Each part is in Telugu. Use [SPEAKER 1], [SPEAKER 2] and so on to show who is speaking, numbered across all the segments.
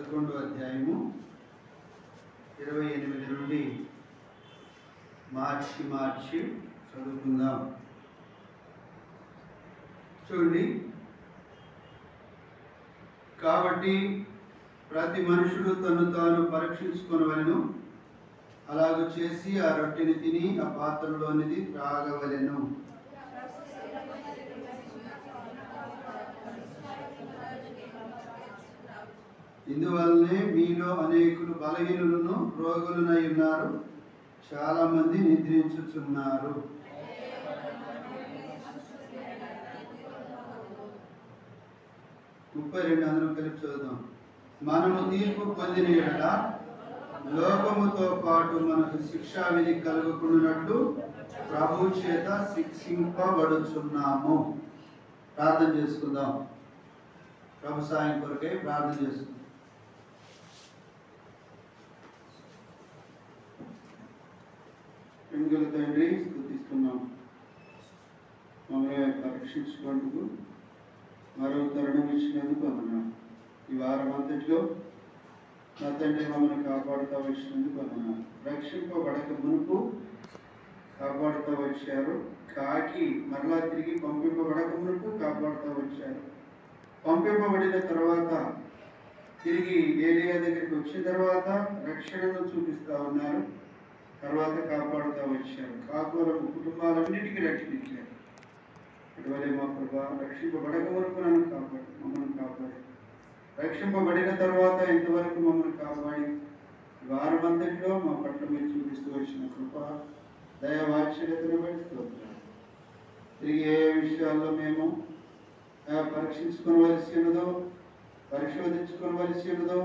[SPEAKER 1] 11వ అధ్యాయము 28 నుండి మార్చి చదువుకుందాం. చూడండి, కాబట్టి ప్రతి మనుషుడు తను తాను పరీక్షించుకొనవలెను, అలాగ చేసి ఆ రొట్టెని తిని ఆ పాత్రలోనిది త్రాగవలెను. ఇందువల్లనే మీలో అనేకులు బలహీనులను రోగులనై ఉన్నారు, చాలా మంది నిద్రించుచున్నారు. అందరం కలిపి చదువుదాం. మనము తీర్పు పొందిన యెడల లోకముతో పాటు మనకు శిక్షా విధి కలుగకుండానట్లు ప్రభు చేత శిక్షింపబడుచున్నాము. ప్రార్థన చేసుకుందాం. ప్రభు సాయం కొరకై ప్రార్థన చేసుకుందాం. ప్రేమగల తండ్రి, స్తుతిస్తున్నాం. మమ్మల్ని పరీక్షించుకుంటూ మరో తరుణం ఇచ్చినందుకు వందనాలు. ఈ వారం అంతటిలో నా తండ్రి మమ్మల్ని కాపాడుతూ వచ్చినందుకు వందనాలు. రక్షింపబడక మునుపు కాపాడుతూ వచ్చారు, కాకి మరలా తిరిగి పంపింపబడక మునుపు కాపాడుతూ వచ్చారు. పంపింపబడిన తర్వాత తిరిగి ఏలియా దగ్గరికి వచ్చిన తర్వాత రక్షణను చూపిస్తూ ఉన్నారు, తర్వాత కాపాడుతూ వచ్చారు. కాకులకు కుటుంబాలన్నిటికీ రక్షించారు. ఇటీవలే మా ప్రభా రక్షింపబడక వరకు మమ్మల్ని కాపాడి, రక్షింపబడిన తర్వాత ఇంతవరకు మమ్మల్ని కాపాడి వారమంతటిలో మా పట్ల మీరు చూపిస్తూ వచ్చిన కృప దయవాత్సల్యతను బట్టి తిరిగి ఏ విషయాల్లో మేము పరీక్షించుకోవలసి ఉన్నదో, పరిశోధించుకోవలసి ఉన్నదో,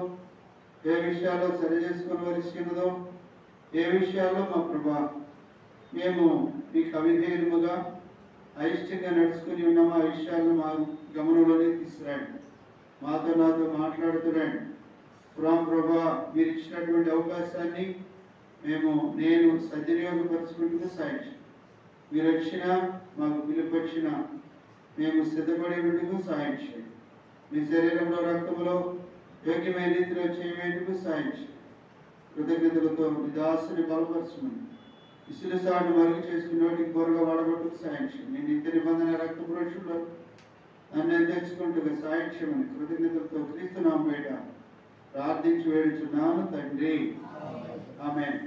[SPEAKER 1] ఏ విషయాల్లో సరి చేసుకోవలసి ఉన్నదో, ఏ విషయాల్లో మా ప్రభా మేము మీకు అవిధేయులుగా అయిష్టంగా నడుచుకుని ఉన్నామో ఆ విషయాలను మా గమనంలోనే తీసుకురండి. నాతో మాట్లాడుతురండి. ప్రభా మీరు ఇచ్చినటువంటి అవకాశాన్ని నేను సద్వినియోగపరుచుకుంటూ సాయించు. మీరు వచ్చినా మాకు పిలుపొచ్చినా మేము సిద్ధపడి ఉండేందుకు సాయం చేయండి. మీ శరీరంలో రక్తంలో యోగ్యమైన రీతిలో చేయవేందుకు సాయం చేయండి. కృతజ్ఞతలతో మీ దాసుని బలపరచమని ఇసులుసాడు మరుగు చేసుకుని నోటికి బోరగా వాడబట్టుకు సాయం చేయండి. నేను నిత్య నిబంధన రక్త పురుషుల్లో నన్ను తెచ్చుకుంటూ సాయం చేయమని కృతజ్ఞతలతో క్రీస్తు నామమున బయట ప్రార్థించి వేడుచున్నాను తండ్రి, ఆమేన్.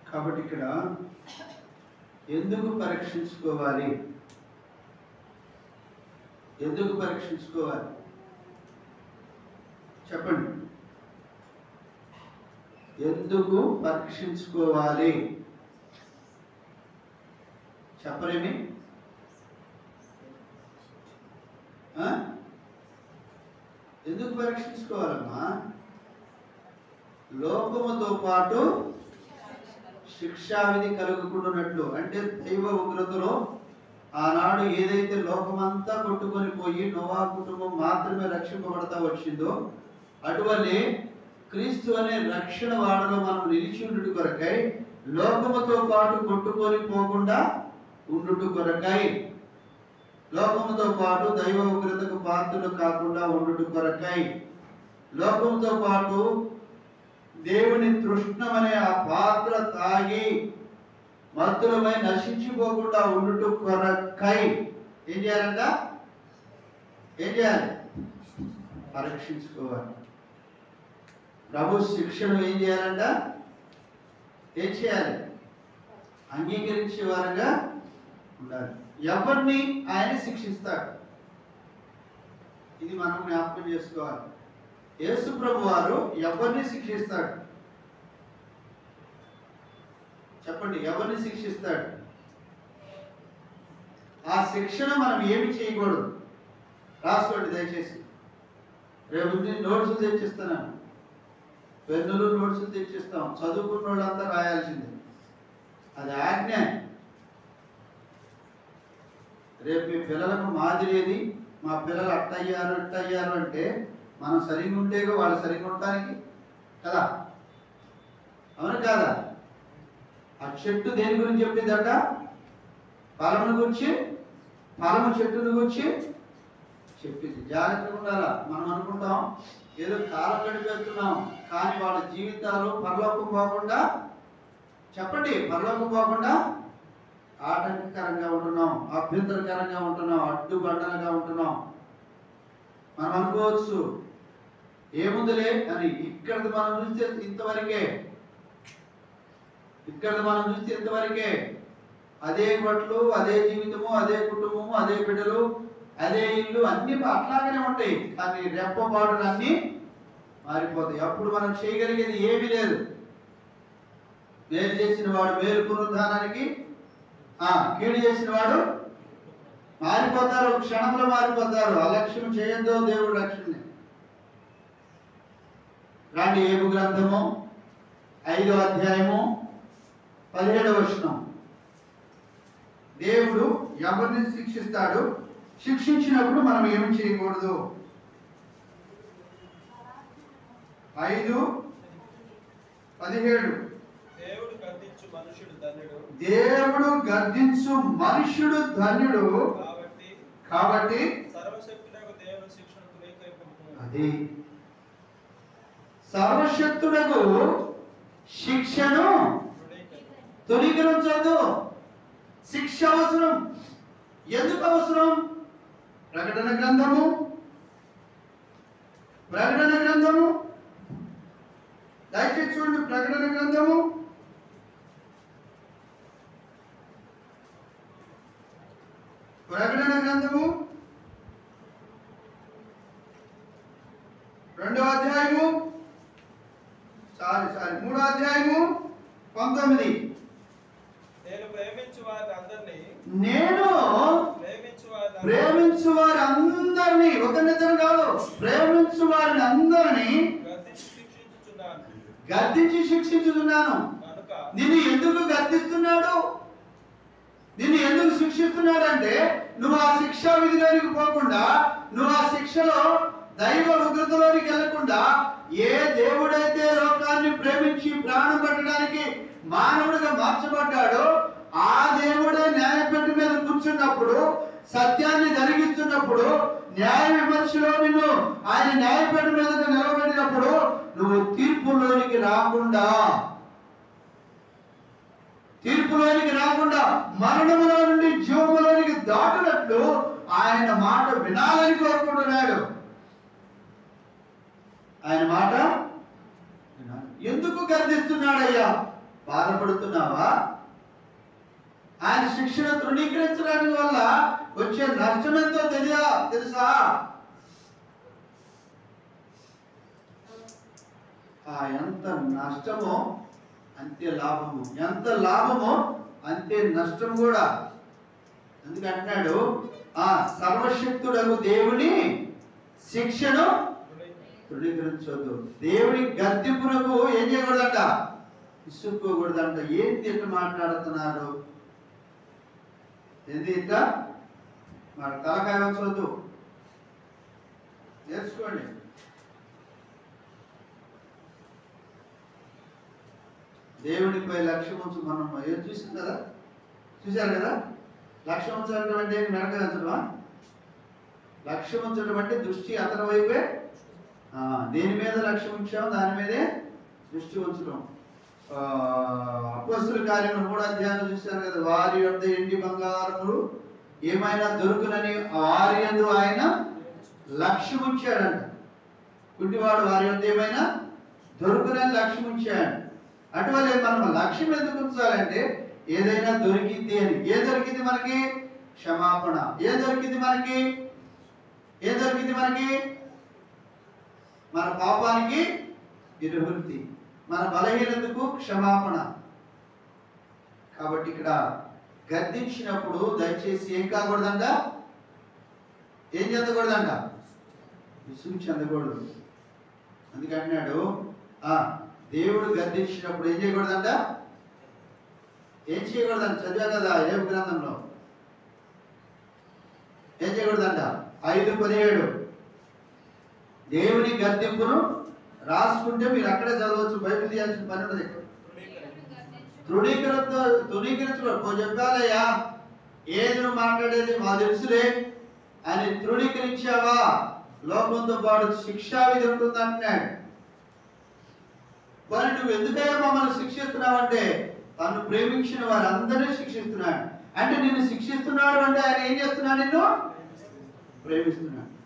[SPEAKER 1] కాబట్టి ఇక్కడ ఎందుకు పరీక్షించుకోవాలి? ఎందుకు పరీక్షించుకోవాలి చెప్పండి. ఎందుకు పరీక్షించుకోవాలి చెప్పరేమి? ఎందుకు పరీక్షించుకోవాలమ్మా? లోకముతో పాటు శిక్షావిధి కలుగుకుంటున్నట్లు, అంటే దైవ ఉగ్రతలో ఆనాడు ఏదైతే లోకమంతా కొట్టుకొని పోయి నోవా కుటుంబం మాత్రమే రక్షింపబడతా వచ్చిందో, అటువలే క్రీస్తు అనే రక్షణ వాడలో మనం నిలిచి ఉండుట కొరకై, లోకముతో పాటు కొట్టుకొని పోకుండా ఉండుట కొరకై, లోకముతో పాటు దైవ ఉగ్రతకు పాత్రలు కాకుండా ఉండుట కొరకై, లోకంతో పాటు దేవుని తృష్ణమనే ఆ పాత్ర తాగి మత్తులమై నశించిపోకుండా ఉండుట కొరకై ఏం చేయాలంట? ఏం చేయాలి? పరీక్షించుకోవాలి. ప్రభు శిక్షను ఏం చేయాలంట? ఏం చేయాలి? అంగీకరించే వారుగా ఉండాలి. ఎవరిని ఆయన శిక్షిస్తాడు, ఇది మనం జ్ఞాపకం చేసుకోవాలి. యేసు ప్రభు వారు ఎవరిని శిక్షిస్తాడు చెప్పండి? ఎవరిని శిక్షిస్తాడు? ఆ శిక్షణ మనం ఏమి చేయకూడదు. రాసుకోండి దయచేసి. రేపు నోట్సులు తెచ్చిస్తున్నాను, పెన్నులు నోట్సులు తెచ్చిస్తాం. చదువుకున్న వాళ్ళంతా రాయాల్సిందే, అది ఆజ్ఞ. రేపు మీ పిల్లలకు మాదిరేది, మా పిల్లలు అట్టయ్యారు అంటే మనం సరిగ్గా ఉంటేగా వాళ్ళు సరిగ్గా ఉండటానికి కదా, అవును కాదా? ఆ చెట్టు దేని గురించి చెప్పిందట? ఫలమును గురించి, ఫలము చెట్టును గురించి చెప్పింది. జాగ్రత్తగా ఉండాలా. మనం అనుకుంటాం ఏదో కాలం గడిపేస్తున్నాం, కానీ వాళ్ళ జీవితాలు పరలోకం పోకుండా, చెప్పండి, పరలోకం పోకుండా ఆటంకకరంగా ఉంటున్నాం, అభ్యంతరకరంగా ఉంటున్నాం, అడ్డుబండలుగా ఉంటున్నాం. మనం అనుకోవచ్చు ఏముందిలే అని. ఇక్కడిది మనం చూస్తే ఇంతవరకే, ఇక్కడిది మనం చూస్తే ఇంతవరకే. అదే బట్టలు, అదే జీవితము, అదే కుటుంబము, అదే బిడ్డలు, అదే ఇల్లు, అన్ని అట్లాగనే ఉంటాయి. కానీ రెప్పపాటులు అన్నీ మారిపోతాయి. అప్పుడు మనం చేయగలిగేది ఏమీ లేదు. మేలు చేసిన వాడు మేలు పునరుద్ధానానికి, కీడు చేసిన వాడు మారిపోతారు, క్షణంలో మారిపోతారు. అలక్ష్యం చేయొద్దు దేవుడు లక్ష్యం. రాండి ఏబు గ్రంథము 5వ అధ్యాయము 17వ వచనం. దేవుడు ఎవరిని శిక్షిస్తాడు, శిక్షించినప్పుడు మనం ఏమి చేయకూడదు. 5:17 దేవుడు గద్దించు మనుషుడు ధన్యుడు, కాబట్టి అది సర్వశక్తుడకు శిక్షను తొలగించదు. శిక్ష అవసరం. ఎందుకు అవసరం? ప్రకటన గ్రంథము దయచేసి చూడండి. ప్రకటన గ్రంథము 2వ అధ్యాయము 3వ అధ్యాయము 19. నేను ప్రేమించు వారి అందరినీ, ఒకరిద్దరు కాదు, ప్రేమించు వారిని అందరినీ గద్దించి శిక్షించుతున్నాను. నిన్ను ఎందుకు గద్దిస్తున్నాడు, నిన్ను ఎందుకు శిక్షిస్తున్నాడు అంటే, నువ్వు ఆ శిక్షా విధిలోనికి పోకుండా, నువ్వు ఆ శిక్షలో దైవ ఉగ్రతలోనికి వెళ్లకుండా, ఏ దేవుడైతే లోకాన్ని ప్రేమించి ప్రాణం పెట్టడానికి మానవుడిగా మార్చబడ్డాడో ఆ దేవుడే న్యాయపీఠ మీద కూర్చున్నప్పుడు, సత్యాన్ని జరిగిస్తున్నప్పుడు, న్యాయ విమర్శలో నిన్ను ఆయన న్యాయపీఠ మీద నిలబెట్టినప్పుడు నువ్వు తీర్పులోనికి రాకుండా మరణములో నుండి జీవములోనికి దాటునట్లు ఆయన మాట వినాలని కోరుకుంటున్నాడు. ఆయన మాట ఎందుకు గర్దిస్తున్నాడయ్యా? బాధపడుతున్నావా? ఆయన శిక్షణ తృణీకరించడానికి వల్ల వచ్చే నష్టం ఎంతో తెలుసా? ఎంత నష్టమో అంతే లాభము, ఎంత లాభమో అంతే నష్టం కూడా. అందుకంటున్నాడు, ఆ సర్వశక్తుడకు దేవుని శిక్షను తృణీకరించొద్దు. దేవుని గద్దింపునకు ఏం చేయకూడదంట? విసుక్కోకూడదంట. ఏంది ఎట్లా మాట్లాడుతున్నారు, ఏంది ఇట్లా మన తలకాయ వచ్చొద్దు. నేర్చుకోండి. దేవునిపై లక్ష్యం ఉంచు. మనం ఏం చూసింది కదా, చూశారు కదా, లక్ష్యం ఉంచడం అంటే మెడక ఉంచడమా? లక్ష్యం ఉంచడం అంటే దృష్టి అతని వైపే. దేని మీద లక్ష్యం ఉంచాం దాని మీదే దృష్టి ఉంచడం. అపోస్తలుల కార్యము 3వ అధ్యాయంలో చూశారు కదా, వారి యొద్ద ఎండి బంగారములు ఏమైనా దొరుకునని వారి యందు ఆయన లక్ష్యం ఉంచాడంట. కుంటివాడు వారి యొద్ద ఏమైనా దొరుకునని లక్ష్యం ఉంచాడు. అటువలే మనం లక్ష్యం ఎందుకు ఉంచాలంటే, ఏదైనా దొరికింది అని. ఏ దొరికింది మనకి? క్షమాపణ. ఏ దొరికింది మనకి? మన పాపానికి నివృత్తి, మన బలహీనతకు క్షమాపణ. కాబట్టి ఇక్కడ గద్దించినప్పుడు దయచేసి ఏం కాకూడదంట? ఏం చెందకూడదంట? విసుగు చెందకూడదు. అందుకంటున్నాడు, దేవుడు గద్దించినప్పుడు ఏం చేయకూడదంట? ఏం చేయకూడదంట? చదివా కదా ఏబు గ్రంథంలో. ఏం చేయకూడదంట? 5:17 దేవుని గద్దింపును రాసుకుంటే మీరు అక్కడే చదవచ్చు. బైబిల్ తీయాల్సిన పని ఉండదు. తృణీకరించబడు చెప్పాలయ్యా, ఏది నువ్వు మాట్లాడేది మా తెలుసులే అని తృణీకరించావా లోకంతో పాటు శిక్షా విధి ఉంటుంది అంటున్నాడు. మరి నువ్వు ఎందుకయ్యా మమ్మల్ని శిక్షిస్తున్నావంటే తను ప్రేమించిన వారందరినీ శిక్షిస్తున్నాడు. అంటే నిన్ను శిక్షిస్తున్నాడు అంటే ఆయన ఏం చేస్తున్నాడు? నిన్ను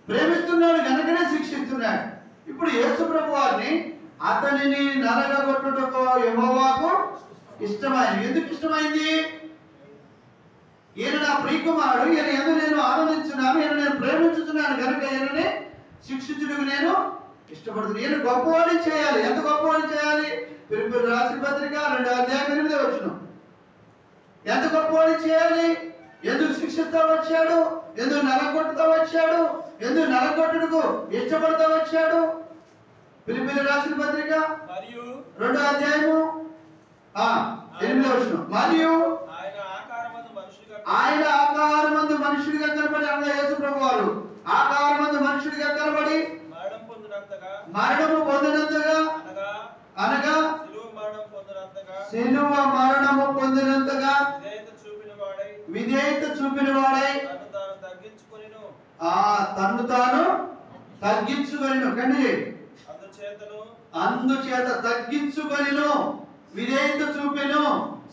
[SPEAKER 1] ప్రేమిస్తున్నాడు కనుకనే శిక్షిస్తున్నాడు. ఇప్పుడు యేసు ప్రభు వారిని అతనిని నరగగొట్టుటకు యెహోవాకు ఇష్టమైంది. ఎందుకు ఇష్టమైంది? ఈయన నా ప్రియకుమారుడు, ఈయన యందు నేను ఆనందించున్నాను, ఈయన నేను ప్రేమించుతున్నాను కనుక ఈయనని శిక్షించుటకు నేను ఇష్టపడుతున్నాను. ఈయన గొప్పవాడిని చేయాలి. ఎంత గొప్పవాడిని చేయాలి? ఫిలిప్పీయులకు రాసిన పత్రిక 2:8 ఎంత గొప్పవాడిని చేయాలి? ఎందుకు శిక్షిస్తా వచ్చాడు? ఎందుకు నరగొట్టుతా వచ్చాడు? ఎందుకు నరగొట్టుటకు ఇష్టపడతా వచ్చాడు? ఫిలిప్పీయులకు రాసిన పత్రిక 2:8 మరియు ఆయన ఆకారమందు మనుషుడిగా కనబడి, అనగా యేసు ప్రభు వారు ఆకారమందు మనుషుడిగా కనబడి మరణము పొందినంతగా అనగా శిలువ మరణము పొందినంతగా విధేయత చూపిన వాడై తన్ను తాను తగ్గించుకొనిను. కండి, అందుచేత తగ్గించుకొనిను, విధేయత చూపెను,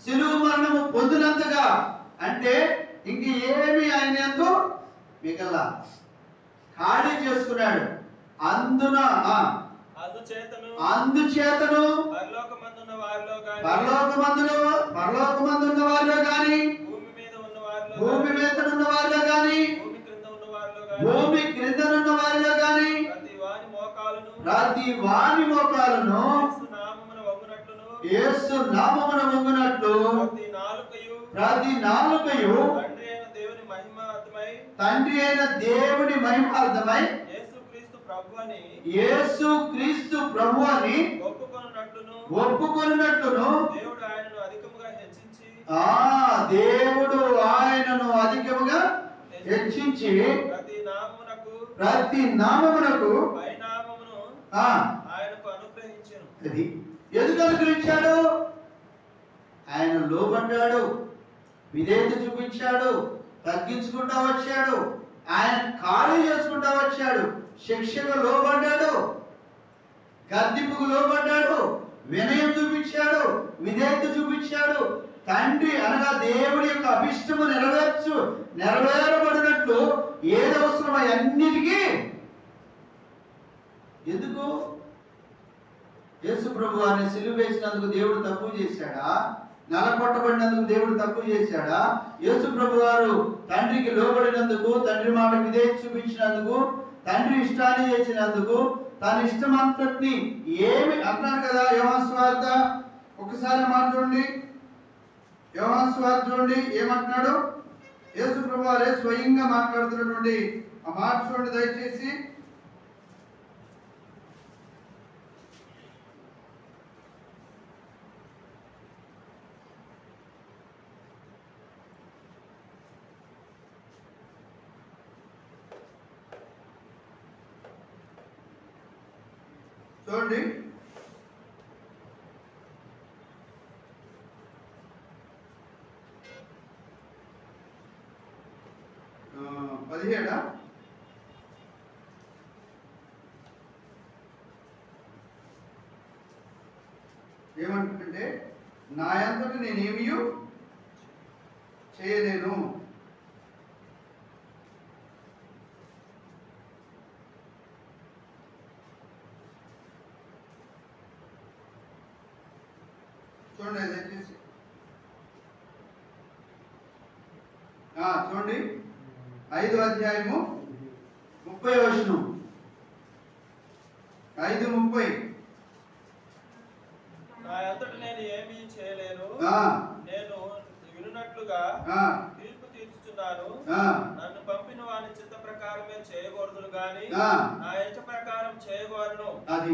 [SPEAKER 1] శిలువ మరణము పొందినంతగా. అంటే ఇంక ఏమి ఆయన యందు మిగల ఖాళీ చేసుకున్నాడు. అందుచేతను పరలోకమందున్న వారిలో గాని, భూమి మీద ఉన్న వారిలో గాని, భూమి క్రిందనున్న వారిలో గాని ప్రతి వాని మోకాలును యేసు నామమున వంగునట్లు ప్రతి నాలుకయు తండ్రి అయిన దేవుని మహిమార్థమై యేసు క్రీస్తు ప్రభు అని ఒప్పుకొనున్నట్లును దేవుడు ఆయనను అధికముగా హెచ్చించి ప్రతి నామమునకు ఆయనకు అనుగ్రహించాను. ఎందుకు అనుగ్రహించాడు? ఆయన లోబడ్డాడు, విధేయత చూపించాడు, తగ్గించుకుంటా వచ్చాడు, ఆయన ఖాళీ చేసుకుంటా వచ్చాడు, శిక్షకు లోబడ్డాడు, గద్దింపుకు లోబడ్డాడు, వినయం చూపించాడు, విధేయత చూపించాడు. తండ్రి అనగా దేవుడి యొక్క అభిష్టము నెరవేరబడినట్లు ఏది అవసరం అన్నిటికీ. ఎందుకు? యేసు ప్రభు వారిని సిలువ వేసినందుకు దేవుడు తక్కువ చేశాడా? నలకొట్టబడినందుకు దేవుడు తక్కువ చేశాడా? యేసు ప్రభు వారు తండ్రికి లోబడినందుకు, తండ్రి మాట విధేయత చూపించినందుకు, తండ్రి ఇష్టాన్ని చేసినందుకు, తన ఇష్టమంతటిని ఏమి అన్నాడు కదా. యోహాను సువార్త ఒకసారి మాట చూడండి. యోహాను సువార్త చూడండి ఏమంటున్నాడు. యేసు ప్రభు వారే స్వయంగా మాట్లాడుతున్నటువంటి ఆ మాట చూడండి దయచేసి. చూడండి, 17 ఏమంటుంటే, నా యంతట నేనేమీ చేయలేను, చూడండి దయచేసి. చూడండి 5వ అధ్యాయము 30వ వచనం. 5:30
[SPEAKER 2] నా అంతట నేను ఏమీ చేయలేను, నేను వినున్నట్లుగా తీర్పు తీర్చుచున్నాను, నన్ను పంపిన వాని చిత్త ప్రకారమే చేయకూడదు గాని నా ఇష్ట ప్రకారం చేయగోరను.
[SPEAKER 1] అది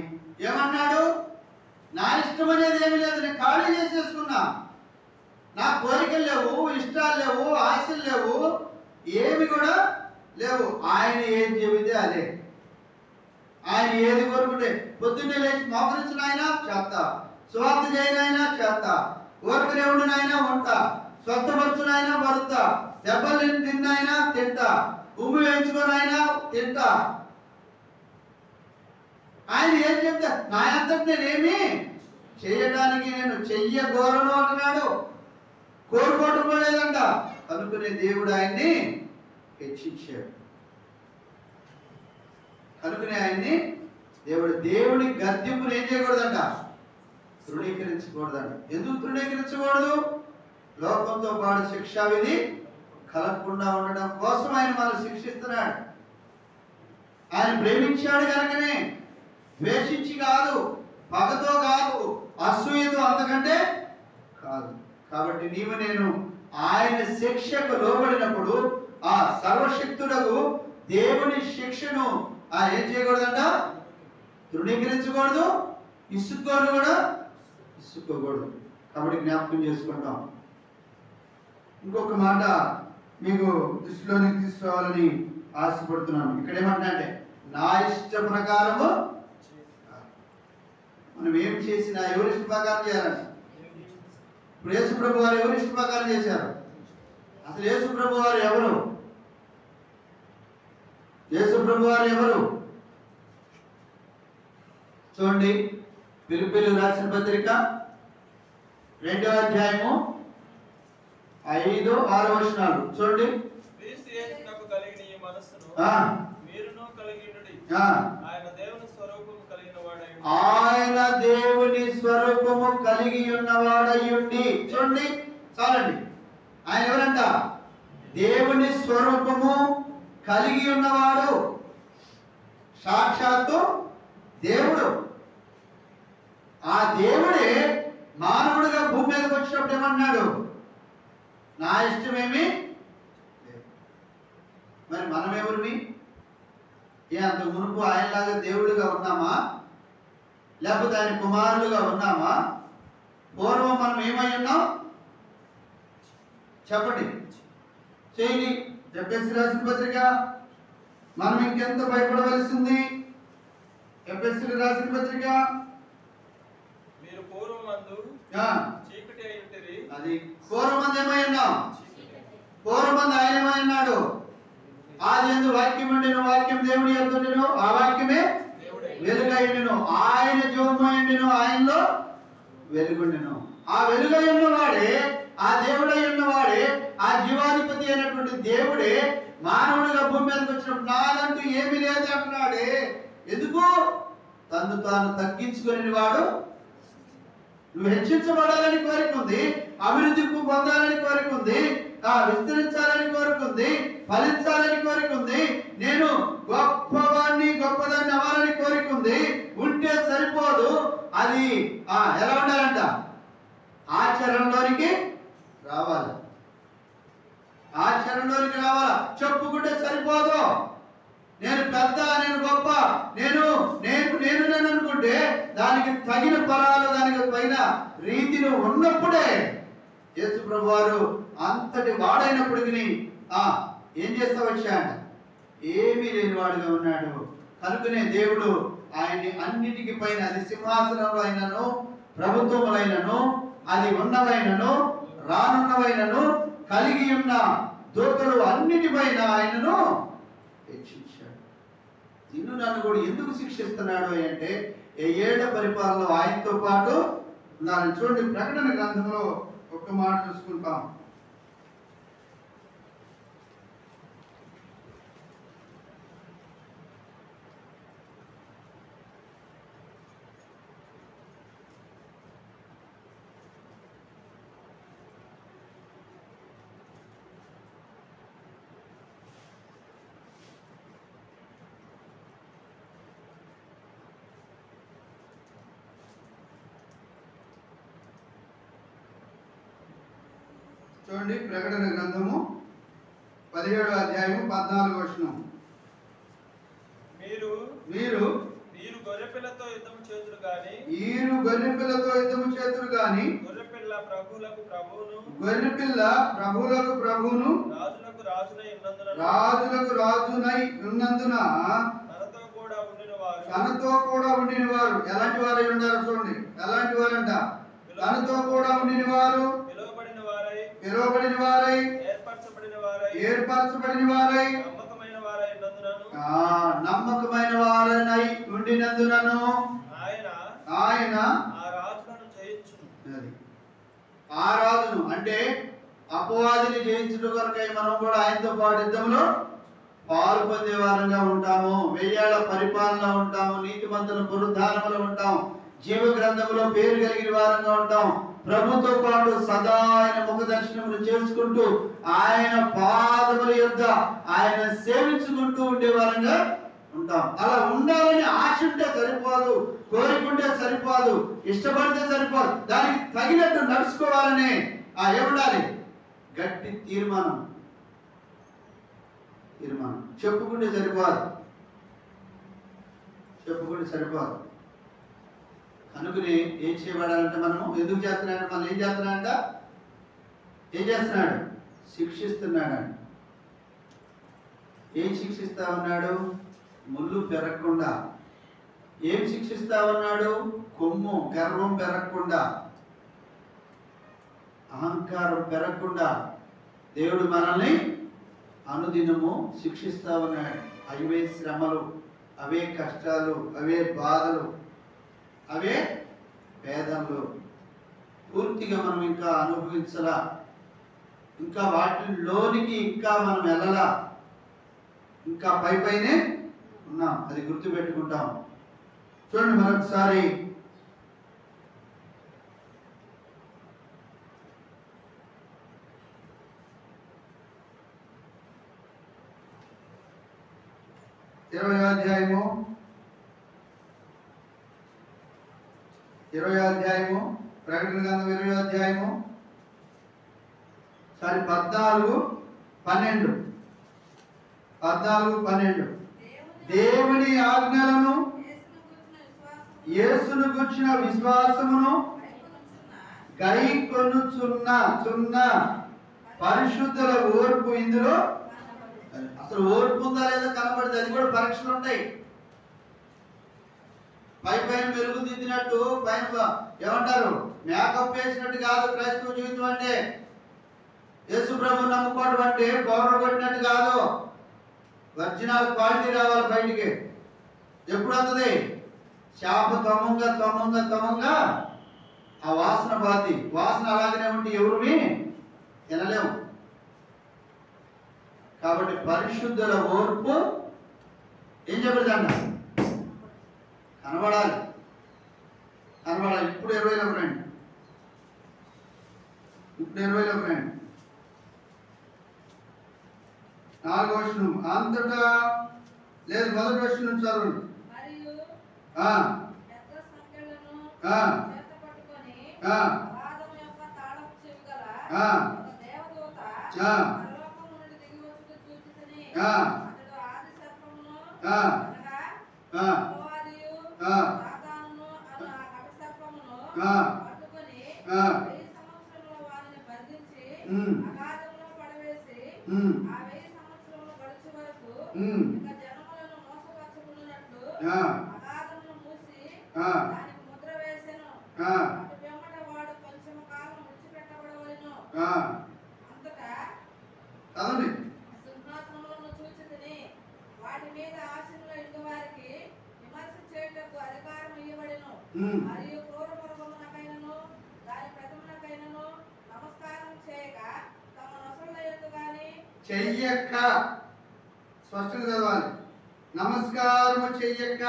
[SPEAKER 1] ఏమన్నాడు? నా ఇష్టం అనేది ఏమి లేదు, నేను ఖాళీ చేసేసుకున్నా. నా కోరికలు లేవు, ఇష్టాలు లేవు, ఆశలు లేవు, ఏమి కూడా లేవు. ఆయన ఏది చెబితే అదే. ఆయన ఏది కోరుకుంటే పొద్దున్నే లేచి మోకరించిన ఆయన చేస్తా, సువార్త చేయనైనా చేస్తా, ఊరకనే ఉండు నాయన ఉంటా, స్వస్థపరచు నాయన పడుతా, దెబ్బలు తిన్నాయినా తింటా, ఉమ్మి వేయించుకోనైనా తింటా. ఆయన ఏం చెప్తా, నా అంతటి నేనేమి చేయడానికి నేను చెయ్యగోరను అంటున్నాడు. కోరుకోవటం లేదంట. అనుకునే దేవుడు ఆయన్ని హెచ్చించాడు. అనుకునే ఆయన్ని దేవుడి గద్దింపును ఏం చేయకూడదంట, తృణీకరించకూడదంట. ఎందుకు తృణీకరించకూడదు? లోకంతో పాటు శిక్షా విధి కలగకుండా ఉండడం కోసం ఆయన మనల్ని శిక్షిస్తున్నాడు. ఆయన ప్రేమించాడు కనుకనే, ద్వేషించి కాదు, పగతో కాదు, అసూయతో, అంతకంటే కాదు. కాబట్టి నీవు నేను ఆయన శిక్షకు లోబడినప్పుడు ఆ సర్వశక్తుడకు దేవుని శిక్షను ఏం చేయకూడదంట, తృణీకరించకూడదు, ఇసుకోకూడదు. కాబట్టి జ్ఞాపకం చేసుకుంటాం. ఇంకొక మాట మీకు దృష్టిలోనికి తీసుకోవాలని ఆశపడుతున్నాను. ఇక్కడ ఏమంటే, నా ఇష్ట ప్రకారము. మనం ఏం చేసినా ఎవరి ఇష్ట ప్రకారం చేయాలంట. ఇప్పుడు యేసు ప్రభు వారు ఎవరి ఇష్ట ప్రకారం చేశారు? అసలు యేసు ప్రభు వారు ఎవరు? యేసు ప్రభు వారు ఎవరు? చూడండి, ఫిలిప్పీయులకు రాసిన పత్రిక 2వ అధ్యాయము 5-6 వచనాలు చూడండి.
[SPEAKER 2] క్రీస్తు యేసునకు కలిగిన ఈ మనస్సును మీరును కలిగియుండుడి. ఆయన దేవుని స్వరూపము కలిగిన వాడై
[SPEAKER 1] ఆయన దేవుని స్వరూపము కలిగి ఉన్నవాడయ్యుండి. చూడండి, చాలండి. ఆయన ఎవరంట? దేవుని స్వరూపము కలిగి ఉన్నవాడు, సాక్షాత్తు దేవుడు. ఆ దేవుడే మానవుడిగా భూమి మీదకి వచ్చినప్పుడు ఏమన్నాడు? నా ఇష్టమేమి. మరి మనం ఎవరిని? అంత మునుపు ఆయనలాగా దేవుడిగా ఉన్నామా? లేకపోతే ఆయన కుమారులుగా ఉన్నామా? పూర్వం మనం ఏమై ఉన్నాం చెప్పండి, చేయండి. ఎఫెసీ రాసిన పత్రిక మనం ఇంకెంత భయపడవలసింది? ఎఫెసీ రాసిన పత్రిక,
[SPEAKER 2] మీరు పూర్వమందు చీకటి అయి ఉంటిరి. అది
[SPEAKER 1] పూర్వమందు ఏమై ఉన్నాం? పూర్వమందు ఆయన ఏమై ఉన్నాడు? ఆదియందు వాక్యం ఉండెను, వాక్యం దేవుని యందు ఉండెను, ఆ వాక్యమే వెలుగై ఉండెను, ఆయన జీవమై ఉండెను, ఆయనలో వెలుగుండెను. ఆ వెలుగై ఉన్నవాడే, ఆ దేవుడై ఉన్నవాడే, ఆ జీవాధిపతి అయినటువంటి దేవుడే మానవుడిగా భూమి మీదకి వచ్చినప్పుడు నాదంటూ ఏమీ లేదు అంటున్నాడే. ఎందుకు? తను తాను తగ్గించుకుని వాడు. నువ్వు హెచ్చించబడాలని కోరిక ఉంది, అభివృద్ధి పొందాలని కోరిక ఉంది, విస్తరించాలని కోరిక ఉంది, ఫలించాలని కోరిక ఉంది, నేను గొప్పదాన్ని అవ్వాలని కోరిక ఉంది. ఉంటే సరిపోదు, అది ఎలా ఉండాలంట? ఆచరణలోనికి రావాలి. ఆచరణలోనికి రావాలా? చెప్పుకుంటే సరిపోదు. నేను పెద్ద, నేను గొప్ప, నేను అనుకుంటే దానికి తగిన ఫలాలు, దానికి పైన రీతిలో ఉన్నప్పుడే యేసు ప్రభు వారు అంతటి వాడైనప్పటికీ ఏం చేస్తా వచ్చాడు? ఏమీ లేని వాడుగా ఉన్నాడు. కనుకనే దేవుడు ఆయన్ని అన్నిటికీ పైన, అది సింహాసనంలో అయినను, ప్రభుత్వములైనను, అది ఉన్నవైనను, రానున్నవైనను, కలిగి ఉన్న దూతలు అన్నిటిపైన ఆయనను హెచ్చించాడు. నిన్ను నన్ను కూడా ఎందుకు శిక్షిస్తున్నాడు అంటే, ఏళ్ల పరిపాలనలో ఆయనతో పాటు ఉన్నారని. చూడండి, ప్రకటన గ్రంథంలో ఒక్క మాట చూసుకుంటాం. చూడండి, ప్రకటన గ్రంథము 17వ అధ్యాయం 14వ వచనం. మీరు
[SPEAKER 2] గొర్రెపిల్లతో యుద్ధము చేతురు గాని, గొర్రెపిల్ల ప్రభువులకు ప్రభువును, రాజులకు రాజునై ఉన్నందున తనతో కూడా ఉండిన వారు. ఎలాంటి వారై ఉన్నారు? చూడండి, ఎలాంటి వారంట?
[SPEAKER 1] తనతో కూడా ఉండిన వారు పిలువబడిన వారై ఏర్పరచబడిన వారై నమ్మకమైన వారై ఉండినందునను ఆయన ఆ రాజును అంటే అపవాదిని జయించుట కొరకై మనం కూడా ఆయనతో పాటు యుద్ధంలో పాలు పొందే వారంగా ఉంటాము. 1000 ఏళ్ల పరిపాలన ఉంటాము. నీతిమంతుల పునరుద్ధానములో ఉంటాం. జీవ గ్రంథంలో పేరు కలిగిన వారంగా ఉంటాం. ప్రభుతో పాటు సదా ఆయన ముఖ దర్శనములు చేసుకుంటూ ఆయన పాదముల యొద్ద ఆయన సేవించుకుంటూ ఉండే వారంగా ఉంటాం. అలా ఉండాలని ఆశ ఉంటే సరిపోదు, కోరికుంటే సరిపోదు, ఇష్టపడితే సరిపోదు. దానికి తగినట్టు నడుచుకోవాలని ఏముండాలి? గట్టి తీర్మానం. చెప్పుకుంటే సరిపోదు. అనుకుని ఏం చేయబడాలంటే మనము ఎందుకు చేస్తున్నాడు? మనం ఏం చేస్తున్నాడు? శిక్షిస్తున్నాడు. ఏం శిక్షిస్తా ఉన్నాడు? ముళ్ళు పెరగకుండా. ఏం శిక్షిస్తా ఉన్నాడు? కొమ్ము గర్వం పెరగకుండా, అహంకారం పెరగకుండా దేవుడు మనల్ని అనుదినము శిక్షిస్తా ఉన్నాడు. అవే శ్రమలు, అవే కష్టాలు, అవే బాధలు, అవే వేదనలు పూర్తిగా మనం ఇంకా అనుభవించలా. ఇంకా వాటిలోనికి ఇంకా మనం వెళ్ళలా. ఇంకా పైనే ఉన్నాం. అది గుర్తుపెట్టుకుంటాం. చూడండి మరొకసారి ఇరవై అధ్యాయము ప్రకటన గ్రంథం 20వ అధ్యాయము 14-12 దేవుని ఆజ్ఞలను యేసును గూర్చిన విశ్వాసమును గైకొనుచున్న పరిశుద్ధుల ఓర్పు ఇందులో. అసలు ఓర్పు ఉందా లేదా కనబడితే అది కూడా పరీక్షలు ఉంటాయి. పైన మెరుగుదిద్దినట్టు పైన ఏమంటారు, మేకప్ వేసినట్టు కాదు క్రైస్తవ జీవితం అంటే. యేసు ప్రభు నమ్ముకోవడం అంటే పౌడర్ కొట్టినట్టు కాదు. ఒరిజినల్ క్వాలిటీ రావాలి బయటికి. ఎప్పుడు వస్తుంది? చేప తొమ్మంగా ఆ వాసన బాతి. వాసన అలాగనే ఉంటే ఎవరిని వినలేము. కాబట్టి పరిశుద్ధుల ఓర్పు ఏం చెప్పలేదంట? కనబడాలి. ఇప్పుడు 20లో రండి. 4వ వచనం అంతటా లేదు, 1వ వచనం నుంచి చదవండి. చెయ్యక్క, స్పష్టంగా చదవాలి. నమస్కారము చెయ్యక్క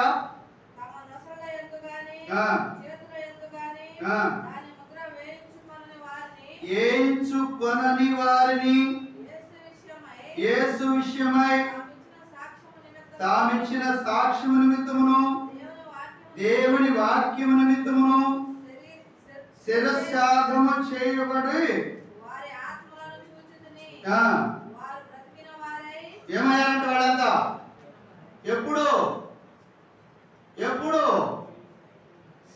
[SPEAKER 1] వేయించుకొనని వారిని యేసు విషయమై తామిచ్చిన సాక్ష్యము నిమిత్తమును దేవుని వాక్యము నిమిత్తమును శిరస్సాధము చేయబడి ఏమయ్యారంట వాళ్ళంతా? ఎప్పుడు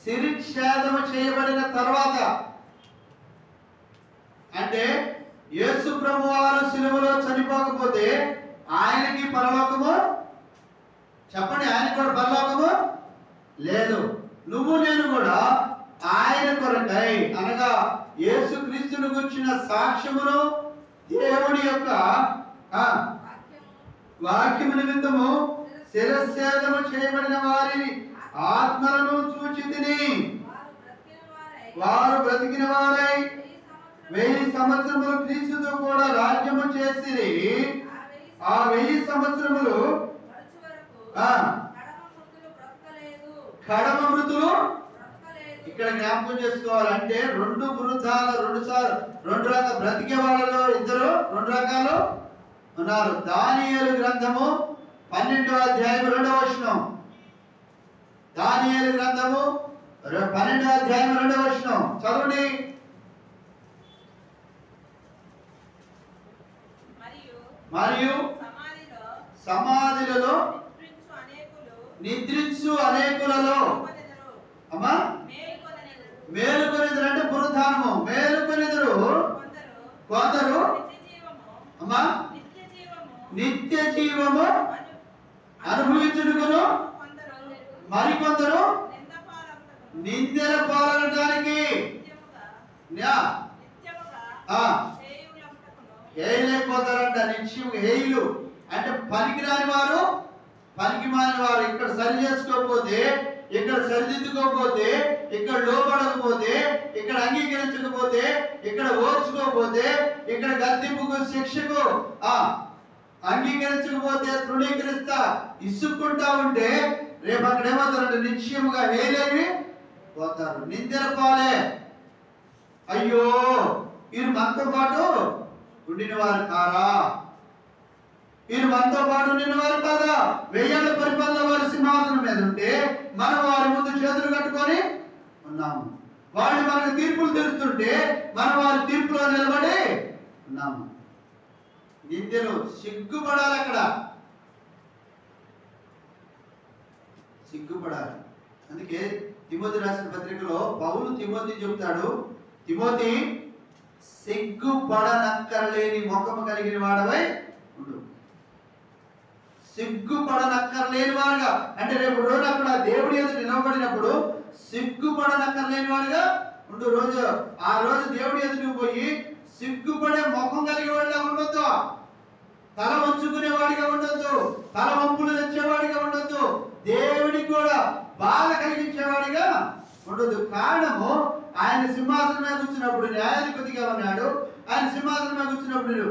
[SPEAKER 1] శిరచ్ఛేదము చేయబడిన తర్వాత. అంటే యేసు ప్రభు వారు శిలువలో చనిపోకపోతే ఆయనకి పరలోకము చెప్పండి, ఆయనకి కూడా పరలోకము లేదు. నువ్వు నేను కూడా ఆయన కొరకు కొరకై అనగా యేసుక్రీస్తును గురించిన సాక్ష్యమును దేవుడి యొక్క వాక్యము నిమిత్తము శిరచ్ఛేదము చేయబడిన వారి ఆత్మలను చూచితిని. వారు బ్రతికిన వారై 1000 సంవత్సరములు క్రీస్తుతో కూడా రాజ్యము చేసిరి. ఆ 1000 సంవత్సరములు కడమ మృతులు ఇక్కడ జ్ఞాపకం చేసుకోవాలంటే 2 వృద్ధాలు 2 రకాల బ్రతికే వాళ్ళలో ఇద్దరు 2 రకాలు ఉన్నారు. దానియేలు గ్రంథము 12వ అధ్యాయం 2వ వచనం. దానియేలు గ్రంథము 12వ అధ్యాయం 2వ వచనం చదవండి. మరియు సమాధిలలో నిద్రించు అనేకులలో అమ్మా మేలుకొనిదురు అంటే పునరుత్థానము. మేలుకొనిదురు కొందరు అమ్మా నిత్య జీవము అనుభవించుటకును మరికొందరు నిందల పాలనడానికి హేయులైపోతారంట. నిత్యం హేయులు అంటే పనికిరాని వారు, పనికి మాని వారు. ఇక్కడ సరి చేసుకోకపోతే, ఇక్కడ సరిదిద్దుకోకపోతే, ఇక్కడ లోపడకపోతే, ఇక్కడ అంగీకరించకపోతే, ఇక్కడ ఓర్చుకోకపోతే, ఇక్కడ గద్దింపుకు శిక్షకు అంగీకరించకపోతే, తృణీకరిస్తా ఇసుక్కుంటా ఉంటే రేపు అక్కడ ఏమవుతారంటే నిశ్చయముగా హేయులైవి పోతారు, నిందల పాలే. అయ్యో వీరు మనతో పాటు ఉండిన వారు కారా, వీరు మనతో పాటు ఉండిన వారు కాదా? 1000 ఏళ్ల పరిపాలన వారి సింహాసనం మీద ఉంటే మనం వారి ముందు చేతులు కట్టుకొని ఉన్నాము. వాళ్ళు మనకు తీర్పులు తీరుస్తుంటే మనం వారి తీర్పులో నిలబడి ఉన్నాము. నిందలు సిగ్గుపడాలి, అక్కడ సిగ్గుపడాలి. అందుకే తిమోతి రాసిన పత్రికలో పౌలు తిమోతి చెబుతాడు, తిమోతి సిగ్గుపడనక్కర్లేని ముఖము కలిగిన వాడవై ఉండు. సిగ్గుపడనక్కర్లేని వాడుగా అంటే రేపు రోజు అక్కడ దేవుడి ఎదుట నిలబడినప్పుడు సిగ్గుపడనక్కర్లేని వాడుగా ఉండు. ఆ రోజు దేవుడి ఎదుటికి పోయి సిగ్గుపడే ముఖం కలిగే వాడిగా ఉండొద్దు, తల వంచుకునే వాడిగా ఉండొద్దు, తల వంపులు తెచ్చేవాడిగా ఉండొద్దు, దేవుడికి కూడా బాధ కలిగించేవాడిగా ఉండదు. కారణము ఆయన సింహాసనం మీద కూర్చున్నప్పుడు న్యాయాధిపతిగా ఉన్నాడు, ఆయన సింహాసనం మీద కూర్చున్నప్పుడు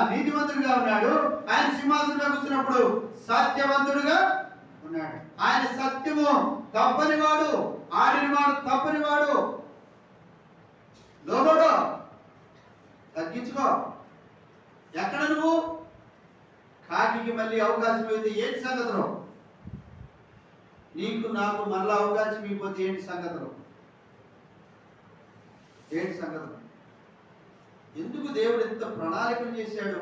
[SPEAKER 1] నీతిమంతుడిగా ఉన్నాడు, ఆయన సింహాసనం మీద కూర్చున్నప్పుడు సత్యవంతుడుగా ఉన్నాడు. ఆయన సత్యము తప్పనివాడు, ఆడినవాడు తప్పనివాడు. లోబడు, తగ్గించుకో. ఎక్కడ నువ్వు కాకికి మళ్ళీ అవకాశం అయితే ఏంటి సంగతులు? నీకు నాకు మళ్ళా అవకాశం ఇవ్వకపోతే ఏంటి సంగతులు? ఏంటి సంగతులు? ఎందుకు దేవుడు ఎంత ప్రణాళికలు చేశాడు?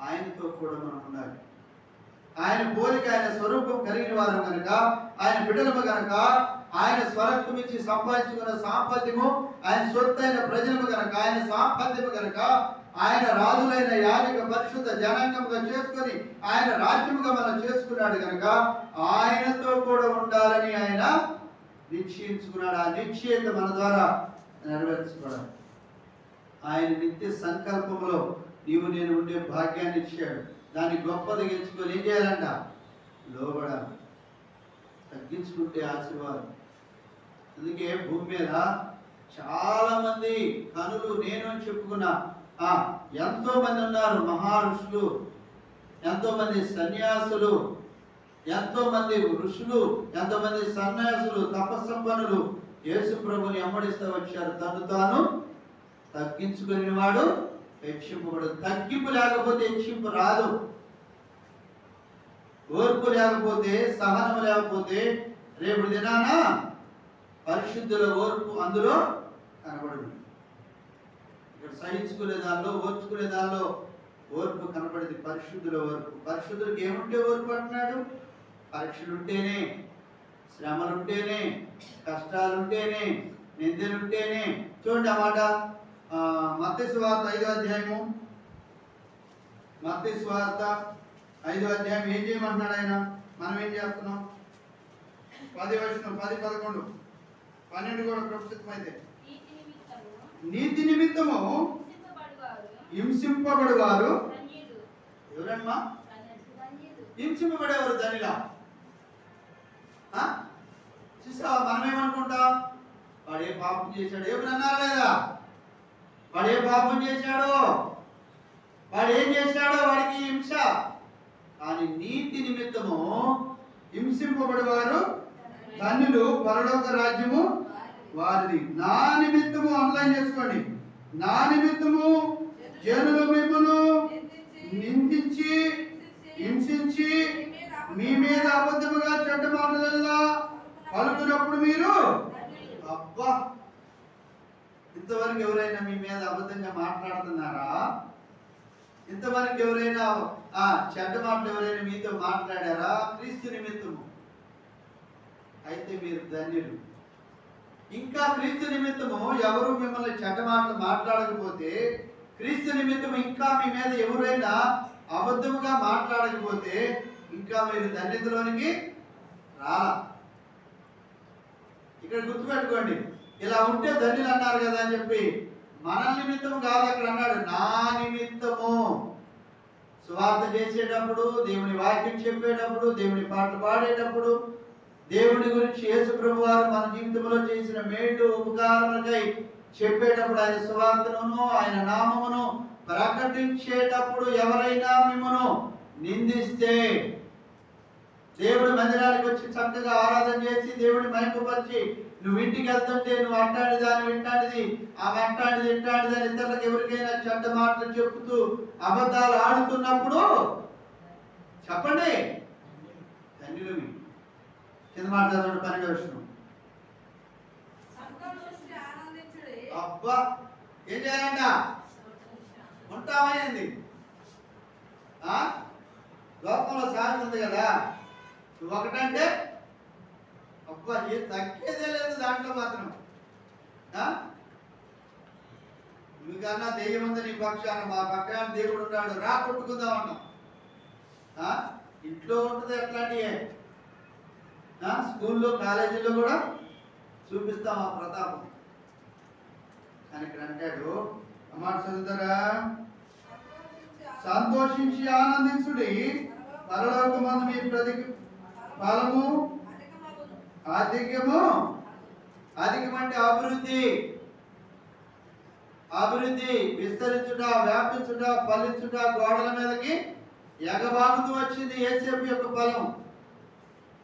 [SPEAKER 1] ఆయనతో కూడా మనం ఉండాలి. ఆయన పోలిక, ఆయన స్వరూపం కలిగిన వారు కనుక, ఆయన బిడ్డలము కనుక, ఆయన స్వరక్తం ఇచ్చి సంపాదించుకున్న సాంపత్యము, ఆయన సొత్తైన ప్రజలము కనుక, ఆయన సాంపత్యము కనుక, ఆయన రాజులైన యాజక పరిశుద్ధ జనాంగముగా చేసుకొని ఆయన రాజ్యముగా మనం చేసుకున్నాడు కనుక ఆయనతో కూడా ఉండాలని ఆయన నిశ్చయించుకున్నాడు. ఆ నిశ్చయిత మన ద్వారా నెరవేర్చుకోవడం. ఆయన నిత్య సంకల్పంలో నీవు నేను ఉండే భాగ్యాన్ని ఇచ్చాడు. దాన్ని గొప్పది ఎంచుకొని ఏం చేయాలంట? లోబడాలి. తగ్గించుకుంటే ఆశీర్వాదం. అందుకే భూమి మీద చాలా మంది కనులు నేను అని చెప్పుకున్న ఎంతో మంది ఉన్నారు. మహా ఋషులు, ఎంతో మంది సన్యాసులు, ఎంతో మంది ఋషులు, ఎంతో మంది సన్యాసులు, తపస్సంపన్నులు యేసు ప్రభుని వెంబడిస్తూ వచ్చారు. తను తాను తగ్గించుకుని వాడు హెచ్చింపబడు. తగ్గింపు లేకపోతే హెచ్చింపు రాదు. ఓర్పు లేకపోతే, సహనం లేకపోతే రేపు దినాన పరిశుద్ధుల ఓర్పు అందులో కనబడదు. ఇక్కడ సహించుకునే దానిలో, ఓర్చుకునే దానిలో ఓర్పు కనబడింది. పరిశుద్ధుల ఓర్పు. పరిశుద్ధులకు ఏముంటే ఓర్పు అంటున్నాడు? పరీక్షలుంటేనే, శ్రమలుంటేనే, కష్టాలుంటేనే, నిందలుంటేనే. చూడండి ఆ మాట మత్తయి సువార్త 5వ అధ్యాయము. మత్తయి సువార్త 5వ అధ్యాయం ఏం చేయమంటున్నాడు ఆయన? మనం ఏం చేస్తున్నాం? 10 వచనం, 10, 11, 12 కూడా ప్రస్తుతమైతే నీతి నిమిత్తము హింసింపబడువారు ఎవరమ్మా? హింసింపబడేవారు ధనిలా. చూసావా, మనమేమనుకుంటాం? వాడు ఏ పాపం చేశాడు? ఏమన్నారా లేదా? వాడు ఏ పాపం చేశాడో, వాడు ఏం చేశాడో వాడికి హింస. కానీ నీతి నిమిత్తము హింసింపబడేవారు ధన్యులు, పరలోక రాజ్యము వారిది. నా నిమిత్తము ఆన్లైన్ చేసుకోండి. నా నిమిత్తము జనులు మిమ్మల్ని నిందించి హింసించి మీ మీద అబద్ధముగా చెడ్డ మాటలల్లా పలుకున్నప్పుడు మీరు, అబ్బా, ఇంతవరకు ఎవరైనా మీ మీద అబద్ధంగా మాట్లాడుతున్నారా? ఇంతవరకు ఎవరైనా చెడ్డ మాటలు ఎవరైనా మీతో మాట్లాడారా? క్రీస్తు నిమిత్తము అయితే మీరు ధన్యులు. ఇంకా క్రీస్తు నిమిత్తము ఎవరు మిమ్మల్ని చెడ్డ మాటలు మాట్లాడకపోతే, క్రీస్తు నిమిత్తము ఇంకా మీ మీద ఎవరైనా అబద్ధముగా మాట్లాడకపోతే, ఇంకా మీరు ధన్యతలోనికి రాలా. ఇక్కడ గుర్తుపెట్టుకోండి, ఇలా ఉంటే ధన్యులు అన్నారు కదా అని చెప్పి మన నిమిత్తము కాదు అక్కడ అన్నాడు, నా నిమిత్తము. సువార్త చేసేటప్పుడు, దేవుని వాక్యం చెప్పేటప్పుడు, దేవుని పాటలు పాడేటప్పుడు, దేవుని గురించి యేసు ప్రభు వారు మన జీవితంలో చేసిన మేలు ఉపకారములకై చెప్పేటప్పుడు, ఆయన సువార్తను ఆయన నామమును ప్రకటించేటప్పుడు ఎవరైనా మిమ్మను నిందిస్తే, దేవుడి మందిరానికి వచ్చి చక్కగా ఆరాధన చేసి దేవుడి మహిమపరిచి నువ్వు ఇంటికి వెళ్తుంటే నువ్వు అంటాడిది అని వింటాడిది, ఆమె అంటాడిది వింటాడిది అని ఇతరులకు ఎవరికైనా చెడ్డ మాటలు చెప్తూ అబద్ధాలు ఆడుతున్నప్పుడు చెప్పండి ధన్యులు. కింద మాట్లాడుతున్న 12వ వచనం. అబ్బా, ఏం చేయాలంట? ఉంటామైంది. లోకంలో సాయం ఉంది కదా, నువ్వు ఒకటంటే అబ్బా ఏం తగ్గేదే లేదు దాంట్లో మాత్రం. నువ్వుకన్నా దెయ్యం ఉంది నీ పక్షాన, మా పక్కన దేవుడు ఉన్నాడు, రా కొట్టుకుందాం అంటాం. ఇంట్లో ఉంటుంది అట్లాంటివే. స్కూల్లో కాలేజీలో కూడా చూపిస్తాం ఆ ప్రతాపం. కానీ ఇక్కడ అంటాడు, అమ్మాట చదువుతారా, సంతోషించి ఆనందించుడి, పరలోకమందు మీ ప్రతి ఫలము అధికము. అధికమంటే అభివృద్ధి, అభివృద్ధి, విస్తరించుట, వ్యాపించుట, ఫలించుట, గోడల మీదకి ఎగబాగుతూ వచ్చింది యేసేపు యొక్క ఫలం.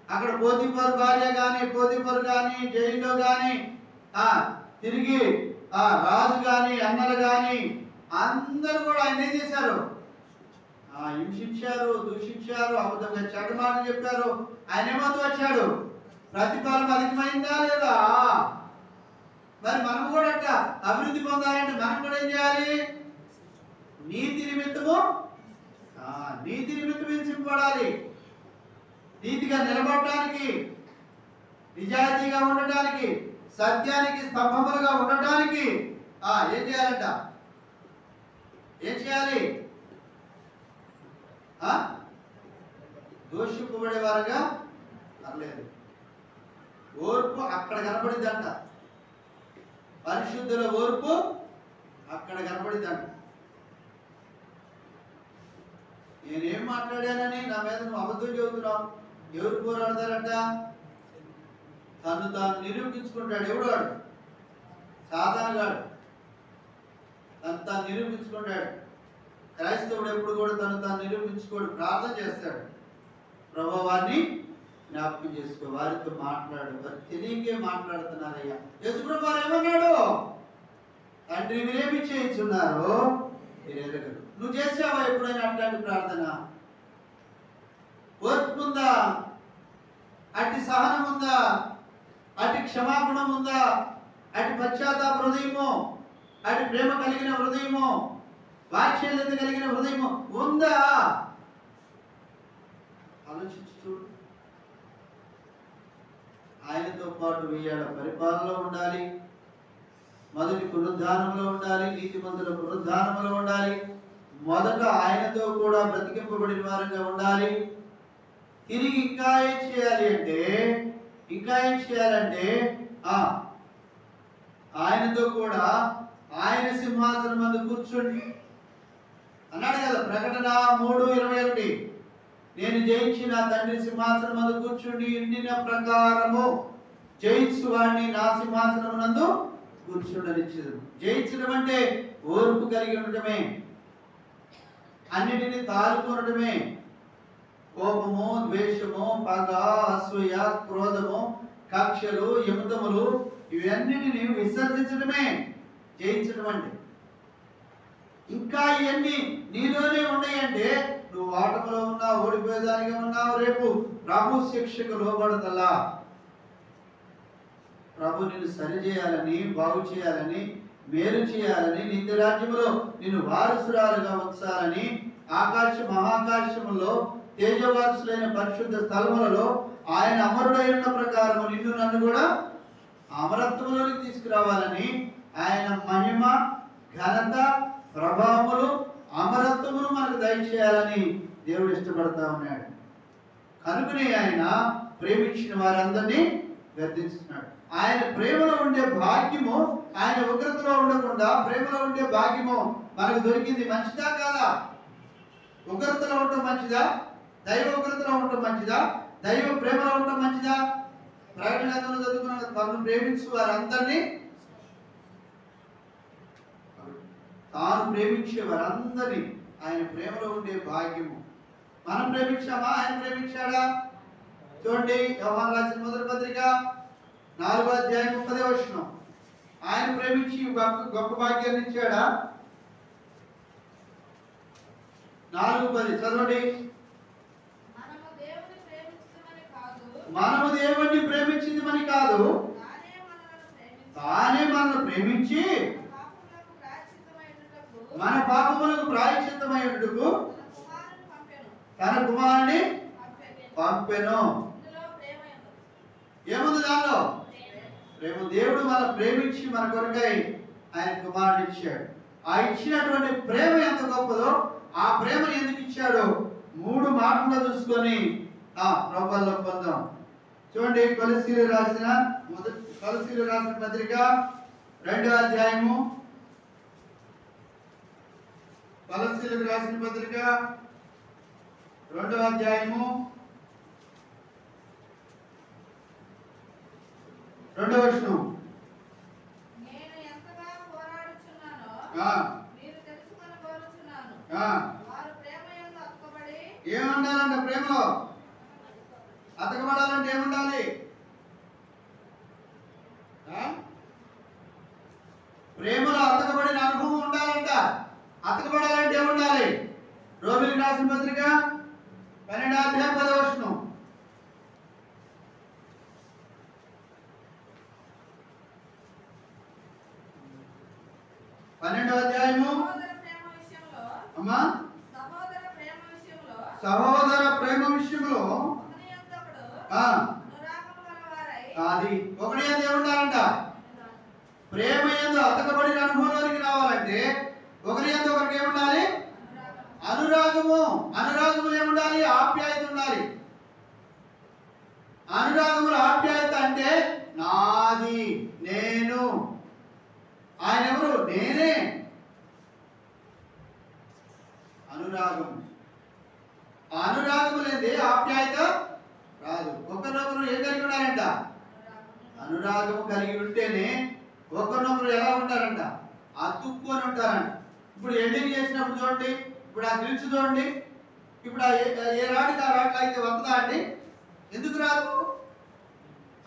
[SPEAKER 1] అక్కడ పోతీఫరు భార్య గాని, పోతీఫరు గాని, జైల్లో గాని, తిరిగి రాజు గాని, అన్నలు గాని అందరూ కూడా ఆయన ఏం చేశారు? హింసించారు, దూషించారు, అబద్ధంగా చెడ్డ మాటలు చెప్పారు. ఆయన ఏమవుతూ వచ్చాడు? ప్రతిఫలం అధికమైందా లేదా? మరి మనం కూడా అట్లా అభివృద్ధి పొందాలంటే మనం కూడా ఏం చేయాలి? నీతి నిమిత్తము నీతి నిమిత్తం హింసింపబడాలి. నీతిగా నిలబడటానికి, నిజాయితీగా ఉండటానికి, సత్యానికి స్తంభములుగా ఉండటానికి ఏం చేయాలంట? ఏం చేయాలి? దోషింపబడేవారుగా పర్లేదు. ఓర్పు అక్కడ కనపడిద్దంట. పరిశుద్ధుల ఓర్పు అక్కడ కనపడిద్దంట. నేనేం మాట్లాడానని నా మీద నువ్వు అబద్ధం చెబుతున్నావు. ఎవరు పోరాడతారంట? తను తాను నిరూపించుకుంటాడు. ఎవడు వాడు? సాతానుగాడు. తను తాను నిరూపించుకుంటాడు. క్రైస్తవుడు ఎప్పుడు కూడా తను తాను నిరూపించుకోడు, ప్రార్థన చేస్తాడు. ప్రభువాన్ని జ్ఞాపకం చేసుకో, వారితో మాట్లాడు. వారు తెలియకే మాట్లాడుతున్నారయ్యా. యేసుప్రభు వారు ఏమన్నాడు? తండ్రి మీరేమి చేయించున్నారు మీరు ఎరగరు. నువ్వు చేసావా ఎప్పుడైనా అట్లాంటి ప్రార్థన? ఓర్పు ఉందా? అట్టి సహనం ఉందా? అట్టి క్షమాపణం ఉందా? అట్టి పశ్చాత్తాప హృదయము, అట్టి ప్రేమ కలిగిన హృదయము, వాత్సల్యత కలిగిన హృదయము ఉందా? ఆలోచించు చూడు. ఆయనతో పాటు వెయ్యాడ పరిపాలనలో ఉండాలి, మొదటి పునరుద్ధానంలో ఉండాలి, నీతిమంతుల పునరుద్ధానంలో ఉండాలి, మొదట ఆయనతో కూడా బ్రతికింపబడిన వారంగా ఉండాలి. తిరిగి ఇంకా ఏం చేయాలంటే ఆయనతో కూడా ఆయన సింహాసనం మందు కూర్చోండి అన్నాడు కదా. ప్రకటన 3:21 నేను జయించి నా తండ్రి సింహాసనం మందు కూర్చుండి ఎండిన ప్రకారము జయించు వాడిని నా సింహాసనం నందు కూర్చుండనిచ్చేది. జయించడం అంటే ఓర్పు కలిగి ఉండటమే, అన్నిటినీ తాలుకొనడమే. కోపము, ద్వేషము, పగ, అసూయ, క్రోధము, కక్షలు, యమతములు ఇవన్నిటిని విసర్జించడమే జయించడం అంటే. ఇంకా ఇవన్నీ నీలోనే ఉన్నాయంటే నువ్వు ఆటములో ఉన్నావు, ఓడిపోయేదానిగా ఉన్నావు. రేపు ప్రభు శిక్షకు లోబడతలా. ప్రభు నిన్ను సరి చేయాలని, బాగు చేయాలని, మేలు చేయాలని, నిత్య రాజ్యములో నిన్ను వారసురాలుగా ఉంచాలని, ఆకాశ మహాకాశములో తేజవారసులైన పరిశుద్ధ స్థలములలో ఆయన అమరుడైన ప్రకారము నిన్ను నన్ను కూడా అమరత్వంలోకి తీసుకురావాలని, ఆయన మహిమ, ఘనత, ప్రభావములు, అమరత్వమును మనకు దయచేయాలని దేవుడు ఇష్టపడతా ఉన్నాడు. కనుకనే ఆయన ప్రేమించిన వారందరినీ గద్దిస్తున్నాడు. ఆయన ప్రేమలో ఉండే భాగ్యము, ఆయన ఉగ్రతలో ఉండకుండా ప్రేమలో ఉండే భాగ్యము మనకు దొరికింది. మంచిదా కాదా? ఉగ్రతలో ఉండటం మంచిదా? దైవ ఉగ్రతలో ఉండటం మంచిదా? దైవ ప్రేమలో ఉండటం మంచిదా? ప్రకటన గ్రంథంలో చదువుకున్న తను ప్రేమించు వారందరినీ, తాను ప్రేమించే వారందరినీ ఆయన ప్రేమలో ఉండే భాగ్యము. మనం ప్రేమించామా? ఆయన ప్రేమించాడా? చూడండి, యోహాను రాసిన మొదటి పత్రిక 4:30 ఆయన ప్రేమించి గొప్ప భాగ్యాన్ని ఇచ్చాడా? 4:10 చదవండి. మనము దేవుణ్ణి ప్రేమించింది మని కాదు, తానే మనల్ని ప్రేమించి మన పాపములకు ప్రాయశ్చిత్తమయ్యుటకు తన కుమారుని పంపెను. ఏముంది దానిలో? ప్రేమ. దేవుడు మనం ప్రేమించి మన కొరకై ఆయన కుమారుని ఇచ్చాడు. ఆ ఇచ్చినటువంటి ప్రేమ ఎంత గొప్పదో, ఆ ప్రేమను ఎందుకు ఇచ్చాడో 3 మాటల్లో చూసుకొని ప్రభువులో పొందాం. చూడండి, కొలస్సీయులకు రాసిన పత్రిక 2వ అధ్యాయము, కొలస్సీయులకు రాసిన పత్రిక 2వ అధ్యాయము 2వ వచనం.
[SPEAKER 3] నేను ఎంతగా పోరాడుచున్నానో మీరు తెలుసుకొనగోరుచున్నాను. వారు ప్రేమయందు అతకబడి.
[SPEAKER 1] ఏమంటారంట? ప్రేమలో అతకబడాలంటే ఏముండాలి? ప్రేమలో అతకబడిన అనుభవం ఉండాలంట. అతకబడాలంటే ఏముండాలి? రోమీయులకు రాసిన పత్రిక 12వ అధ్యాయం 10వ వచనం. అమ్మా, సహోదర ప్రేమ విషయంలో అది ఒకటి ఏముండాలంట? ప్రేమ యందు అతకబడిన అనుభవంలోనికి రావాలంటే ఒకరి యందు ఒకరికి ఏముండాలి? అనురాగము. అనురాగములు ఏముండాలి? ఆప్యాయత ఉండాలి. అనురాగములు ఆప్యాయత అంటే నాది, నేను, ఆయన ఎవరు? నేనే. అనురాగం. అనురాగము లేదే ఆప్యాయత రాదు. ఒకరినొకరు ఏం కలిగి ఉన్నారంట? అనురాగము కలిగి ఉంటేనే ఒకరినొకరు ఎలా ఉంటారంట? అతుక్కొని ఉంటారంట. ఇప్పుడు ఎండింగ్ చేసినప్పుడు చూడండి, ఇప్పుడు ఆ గ్రిల్స్ చూడండి, ఇప్పుడు ఏ రాడికి ఆ రాడ్లు అయితే వస్తుందా అండి? ఎందుకు రాదు?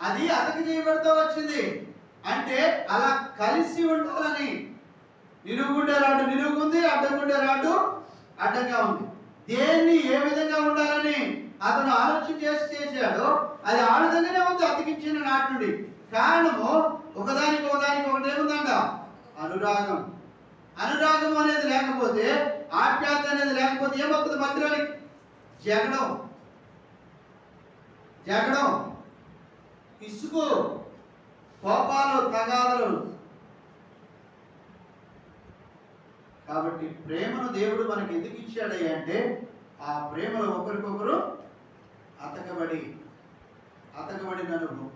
[SPEAKER 1] అది అతకి చేయబడితో వచ్చింది. అంటే అలా కలిసి ఉండాలని. నిలువుగుండే రాడ్డు నిలువుకుంది, అడ్డంగుండే రాడ్డు అడ్డంగా ఉంది. దేన్ని ఏ విధంగా ఉండాలని అతను ఆలోచన చేశాడో అది ఆ విధంగానే ఉంది అతికించిన నాటి నుండి. కారణము ఒకదానికి ఒకటి ఏముందంట? అనురాగం. అనురాగం అనేది లేకపోతే, ఆప్యాయత అనేది లేకపోతే ఏమవుతుంది? మధ్యలోని జగడం, ఇసుకు, కోపాలు, తగాదాలు. కాబట్టి ప్రేమను దేవుడు మనకి ఎందుకు ఇచ్చాడయ్య అంటే ఆ ప్రేమలో ఒకరికొకరు అతకబడిన అనుభవం.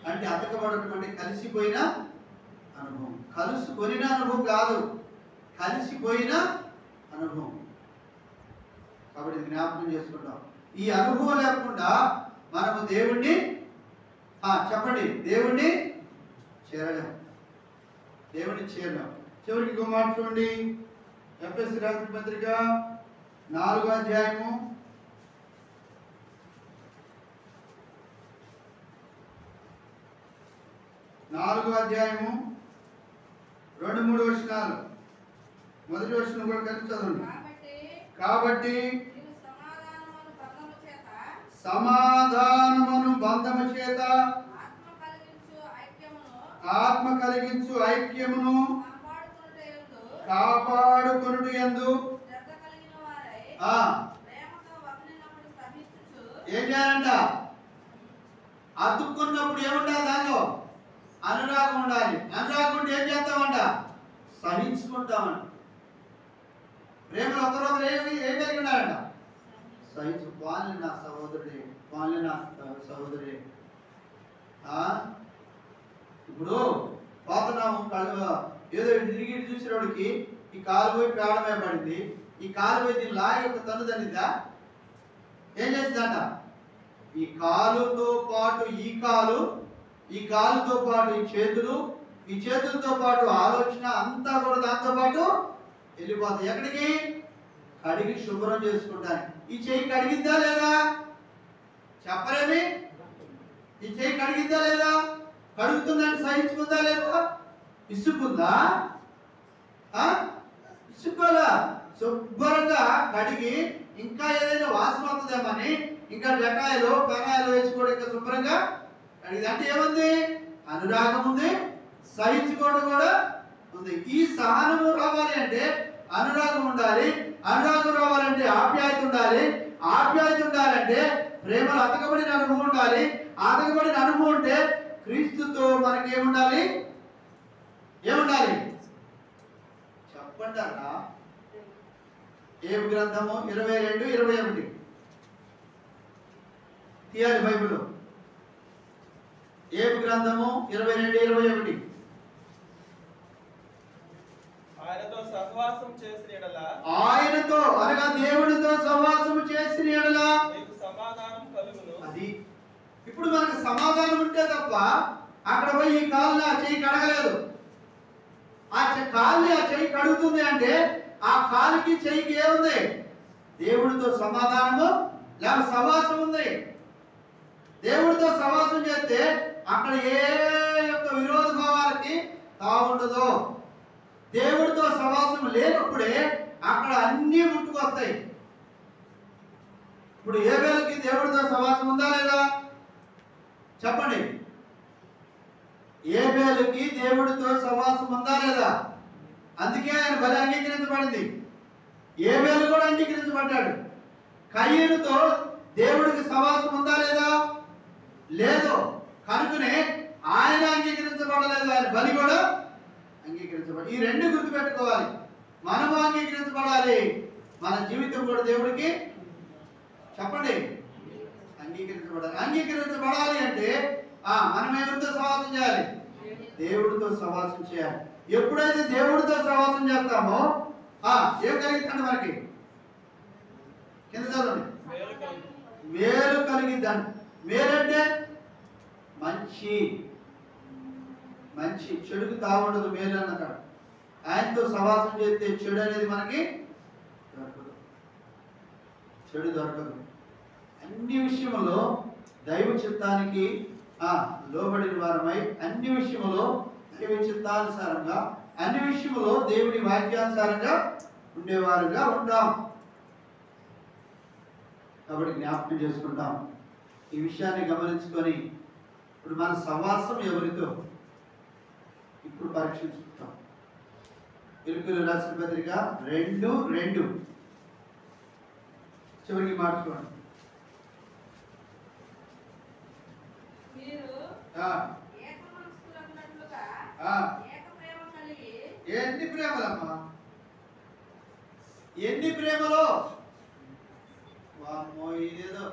[SPEAKER 1] అంటే అతకబడటం అంటే కలిసిపోయిన అనుభవం. కలుసుకొనిన అనుభవం కాదు, కలిసిపోయిన అనుభవం. కాబట్టి జ్ఞాపకం చేసుకుంటాం. ఈ అనుభవం లేకుండా మనము దేవుణ్ణి చెప్పండి, దేవుణ్ణి చేరలేము. దేవుణ్ణి చేరలేము. చివరికి ఇంకో మాట చూడండి. ఎఫెసీ రాసిన పత్రిక 4వ అధ్యాయము 2-3 వచనాలు. మొదటి వచనం కూడా కలిసి చదవండి. కాబట్టి సమాధానమును బంధము చేత ఆత్మ కలిగించు ఐక్యమును కాపాడుకొనుట యందు ఏం చేయాలంట? అతుక్కున్నప్పుడు ఏముండాలి? దానిలో అనురాగం ఉండాలి. అనురాగం ఉంటే ఏం చేస్తామంట? సహించుకుంటామంట. ప్రేమలో ఒకరొకరు ఏం కలిగి ఉండాలంట? సహించు. వాళ్ళని నా సహోదరుడే, వాళ్ళని నా సహోదరుడే. ఇప్పుడు పోతున్నాము, ఏదో తిరిగి చూసినోడికి ఈ కాలు పోయి ప్రాణమే పడింది. ఈ కాలు పోయి దీన్ని లాగి ఒక తను తన్నిద్దా? ఏం చేసిందంట? ఈ కాలుతో పాటు ఈ కాలుతో పాటు ఈ చేతులతో పాటు ఆలోచన అంతా కూడా దాంతో పాటు వెళ్ళిపోతాయి. ఎక్కడికి? కడిగి శుభ్రం చేసుకుంటానికి. ఈ చెయ్యి కడిగిద్దా లేదా? చెప్పరేమి? ఈ చెయ్యి కడిగిద్దా లేదా? కడుగుతుందని సహించుకుందా లేదా? ఇసుకుందా? ఇసుకోలా. శుభ్రంగా కడిగి ఇంకా ఏదైనా వాసన వస్తుందేమని ఇంకా జకాయలు పెనాయలు వేసుకోవడం ఇంకా శుభ్రంగా కడిగి. అంటే ఏముంది? అనురాగం ఉంది, సహించుకోవడం కూడా ఉంది. ఈ సహనము రావాలి అంటే అనురాగం ఉండాలి. అనురాగం రావాలంటే ఆప్యాయత ఉండాలి. ఆప్యాయత ఉండాలంటే ప్రేమలో అతకబడిన అనుభవం ఉండాలి. అతకబడిన అనుభవం ఉంటే క్రీస్తుతో మనకి ఏముండాలి? ఏముండాలి చెప్పంటారా? ఏబు గ్రంథము 22-21 తీయాలి బైబిల్. ఏబు గ్రంథము 22-21.
[SPEAKER 2] ఆయనతో సహవాసం చేసిన యెడల,
[SPEAKER 1] ఆయనతో అనగా దేవునితో సహవాసం చేసిన యెడల
[SPEAKER 2] మీకు సమాధానం కలుగును.
[SPEAKER 1] అది ఇప్పుడు మనకు సమాధానం ఉంటే తప్ప అక్కడ పోయి ఈ కాలుని ఆ చెయ్యి కడగలేదు. ఆ కాలుని ఆ చెయ్యి కడుగుతుంది అంటే ఆ కాలుకి చెయ్యికి ఏముంది? దేవుడితో సమాధానము లేక సహవాసం ఉంది. దేవుడితో సహవాసం చేస్తే అక్కడ ఏ యొక్క విరోధ భావాలకి తావుండదు. దేవుడితో సహవాసం లేనప్పుడే అక్కడ అన్నీ ముట్టుకొస్తాయి. ఇప్పుడు ఏబేలుకి దేవుడితో సహవాసం ఉందా లేదా? చెప్పండి. ఏబేలుకి దేవుడితో సహవాసం ఉందా లేదా? అందుకే ఆయన బలి అంగీకరించబడింది. ఏబేలు కూడా అంగీకరించబడ్డాడు. కయీనుతో దేవుడికి సహవాసం ఉందా లేదా? లేదు. కనుకనే ఆయన అంగీకరించబడలేదు, ఆయన బలి కూడా అంగీకరించబడి. ఈ రెండు గుర్తుపెట్టుకోవాలి. మనము అంగీకరించబడాలి, మన జీవితం కూడా దేవుడికి చెప్పండి అంగీకరించబడాలి. అంగీకరించబడాలి అంటే మనం ఎవరితో సహవాసం చేయాలి? దేవుడితో సహవాసం చేయాలి. ఎప్పుడైతే దేవుడితో సహవాసం చేస్తామో ఏం కలిగిద్దండి మనకి? కింద చదవండి. మేలు కలిగిద్దండి. మేలంటే మంచి, మంచి. చెడుకు తావుండదు మేలు అన్నమాట. ఆయనతో సహవాసం చేస్తే చెడు అనేది మనకి దొరకదు, చెడు దొరకదు. అన్ని విషయంలో దైవ చిత్తానికి లోబడిన వారమై, అన్ని విషయంలో దైవ చిత్తానుసారంగా, అన్ని విషయంలో దేవుని వాక్యానుసారంగా ఉండేవారుగా ఉంటాం. కాబట్టి జ్ఞాపకం చేసుకుంటాం. ఈ విషయాన్ని గమనించుకొని ఇప్పుడు మన సహవాసం ఎవరితో ఇప్పుడు పరీక్షించుకుంటాం. పిలుపులు రాసిన పత్రిక 2:2 చివరికి మార్చుకోండి. ఎన్ని ప్రేమలమ్మా? ఎన్ని ప్రేమలో? వామ్మో, ఇదేదో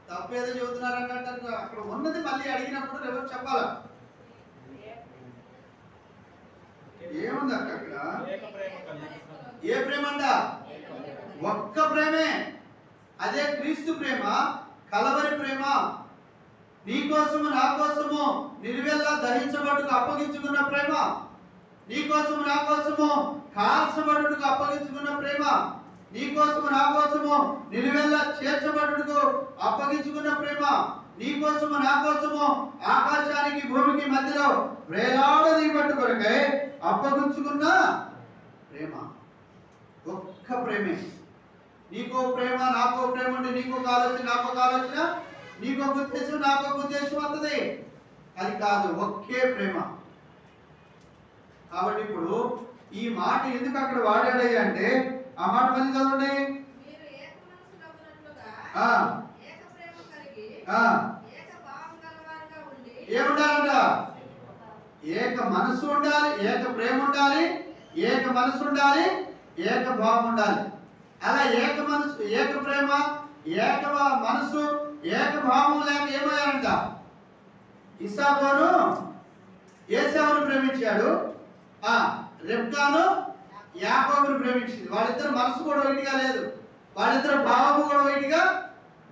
[SPEAKER 1] తప్పేదో చెబుతున్నారన్నట్టు అక్కడ ఉన్నది మళ్ళీ అడిగినప్పుడు ఎవరు చెప్పాలా? ఏముంది అక్కడ? ఏ ప్రేమ అంట? ఒక్క ప్రేమే. అదే క్రీస్తు ప్రేమ, కలవరి ప్రేమ. నీ కోసము నా కోసము నిలువెల్లా దహించబడుటకు అప్పగించుకున్న ప్రేమ, నీ కోసము నా కోసము కాల్చబడుటకు అప్పగించుకున్న ప్రేమ, నీ కోసము నా కోసము నిలువెల్లా చేర్చబడుటకు అప్పగించుకున్న ప్రేమ, నీ కోసము నా కోసము ఆకాశానికి భూమికి మధ్యలో వేలాడదీయబట్టు కొరకై అప్పగించుకున్న ప్రేమ. ఒక్క ప్రేమే. నీకో ప్రేమ, నాకో ప్రేమ ఉంటే నీకో ఆలోచన, నాకో ఆలోచన, నీకో ఉద్దేశం, నాకో ఉద్దేశం వస్తుంది. అది కాదు, ఒకే ప్రేమ. కాబట్టి ఇప్పుడు ఈ మాట ఎందుకు అక్కడ వాడాడు అంటే, ఆ మాట మళ్ళీ చదవండి. ఏముండాలంట? ఏక మనసు ఉండాలి, ఏక ప్రేమ ఉండాలి, ఏక మనసు ఉండాలి, ఏక భావం ఉండాలి. అలా ఏక మనసు, ఏక ప్రేమ, ఏక మనసు, ఏక భావం లేక ఏమయ్యారంట? ఇస్సాకోను ఏశావును ప్రేమించాడు, రెబ్కాను యాకోబును ప్రేమించింది. వాళ్ళిద్దరు మనసు కూడా ఒకటిగా లేదు, వాళ్ళిద్దరు భావము కూడా ఒకటిగా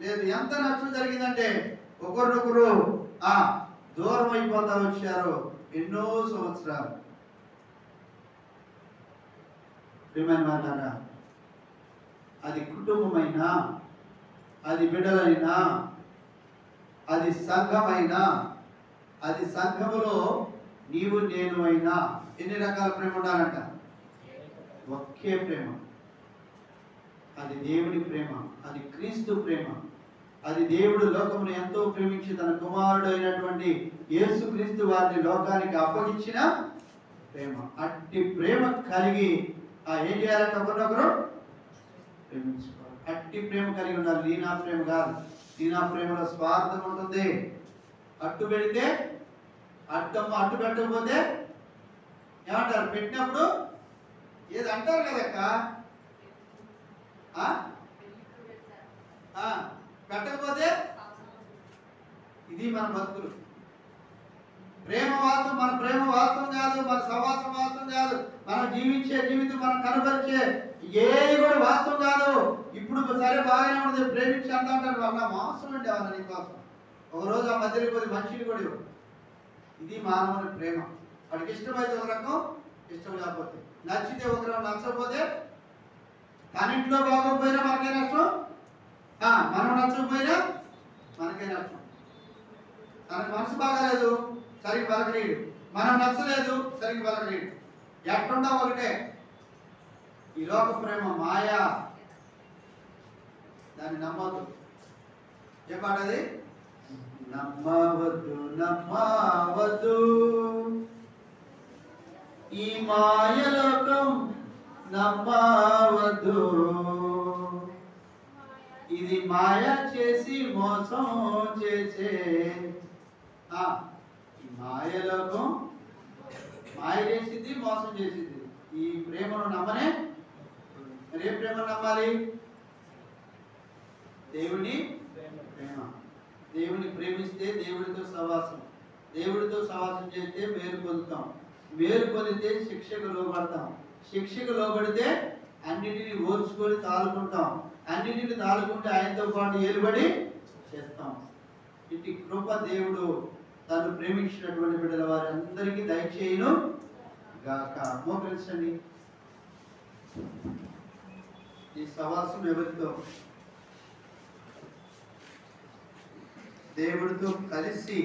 [SPEAKER 1] లేదు. ఎంత నష్టం జరిగిందంటే ఒకరినొకరు దూరం అయిపోతా వచ్చారు ఎన్నో సంవత్సరాలు. ప్రియమైన, అది కుటుంబమైనా, అది బిడ్డలైనా, అది సంఘమైనా, అది సంఘములో నీవు నేను అయినా ఎన్ని రకాల ప్రేమ ఉండాలంట? ఒకే ప్రేమ. అది దేవుని ప్రేమ, అది క్రీస్తు ప్రేమ, అది దేవుడు లోకమును ఎంతో ప్రేమించి తన కుమారుడు అయినటువంటి యేసుక్రీస్తు వారిని లోకానికి అప్పగించిన ప్రేమ. అట్టి ప్రేమ కలిగి ఏం చేయాలంటే ఒకరినొకరు ప్రేమించుకోవాలి. అట్టి ప్రేమ కలిగి ఉండాలి. నీ నా ప్రేమ కాదు. నీ నా ప్రేమలో స్వార్థం ఉంటుంది. అట్టు పెడితే అడ్డమ్మ, అట్టు పెట్టకపోతే ఏమంటారు? పెట్టినప్పుడు ఏది అంటారు కదక్క, పెట్టకపోతే ఇది మన బతుకులు. ప్రేమ వాస్తవం, మన ప్రేమ వాస్తవం కాదు, మన సహవాసం వాస్తవం కాదు, మనం జీవించే జీవితం, మనం కనబరిచే ఏది కూడా వాస్తవం కాదు. ఇప్పుడు సరే బాగానే ఉంటుంది, ప్రేమించి అంటారు, వాళ్ళ మాంసం అండి వాళ్ళ నీకోసం. ఒకరోజు ఆ మధ్యలో కొద్ది మనిషిని కూడా ఇవ్వరు. ఇది మానవుని ప్రేమ. వాడికి ఇష్టమైతే ఒక రకం, ఇష్టం లేకపోతే, నచ్చితే ఒక రకం, నచ్చకపోతే, తన ఇంట్లో బాగోకపోయినా మనకే నష్టం, మనం నచ్చకపోయినా మనకే నష్టం. తనకు మనసు బాగాలేదు, సరిగ్గా పలకలేడు, మనం నచ్చలేదు, సరిగ్గా పలకలేడు. ఎక్కడున్నా ఒకటే. ఈ లోక ప్రేమ మాయా, దాన్ని నమ్మవద్దు. ఏ పాట అది? నమ్మవద్దు, నమ్మవద్దు ఈ మాయలోకం, నమ్మవద్దు. ఇది మాయ చేసి మోసం చేసే. ఈ మాయలోకం మాయ చేసింది, మోసం చేసింది. ఈ ప్రేమను నమ్మనే. మరి ఏ ప్రేమను నమ్మాలి? దేవుని ప్రేమ. దేవుని ప్రేమిస్తే దేవుడితో సహవాసం, దేవుడితో సహవాసం చేస్తే మేలు పొందుతాం, మేలు పొందితే శిక్షకు లోబడతాం, శిక్షకు లోబడితే అన్నిటిని ఓర్చుకొని తాలుకుంటాం, అన్నిటిని తాలుకుంటే ఆయనతో పాటు ఏలుబడి చేస్తాం. ఇటు కృప దేవుడు తను ప్రేమించినటువంటి బిడ్డల వారి అందరికీ దయచేయును గాక. మోకరించండి. ఈ సహవాసం ఎవరితో? దేవుడితో కలిసి